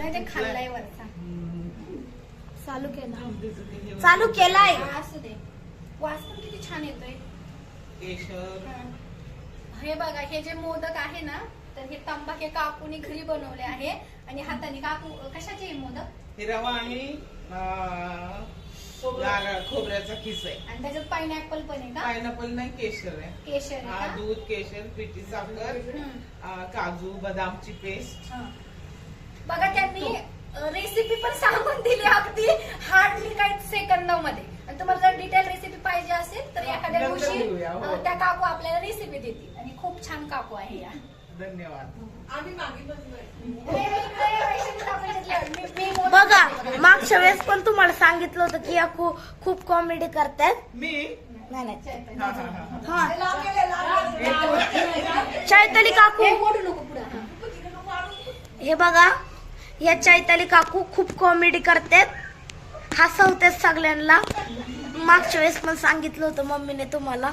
नाही ते खाल्लाय वरचा. चालू केलाय. असू दे. वास पण किती छान येतोय. हे बघा, हे जे मोदक आहे ना, तर हे तंबाखे काकूने घरी बनवले आहे आणि हाताने. काकू कशाचे हे मोदक? हे रवा आणि खोबऱ्याचा खिस आहे. आणि त्याच्यात पायनॅपल पण आहे का? पायनॅपल नाही, केशर आहे. केशर आहे का? दूध, केशर, पिठी साखर, काजू बदामची पेस्ट. बघा, त्यांनी रेसिपी पण सांगून दिली अगदी हार्डली काही सेकंदामध्ये. आणि तुम्हाला जर डिटेल रेसिपी पाहिजे असेल तर एखाद्या दिवशी त्या काकू आपल्याला रेसिपी देतील. आणि खूप छान काकू आहे या. धन्यवाद. बघा, मागच्या वेळेस पण तुम्हाला सांगितलं होतं की या खूप कॉमेडी करतात. मी नाही हा. चैताली काकू, ओढू नको पुढे. हे बघा, या चैताली काकू खूप कॉमेडी करतात, हसवतात सगळ्यांना. मागच्या वेळेस पण सांगितलं होतं मम्मीने तुम्हाला.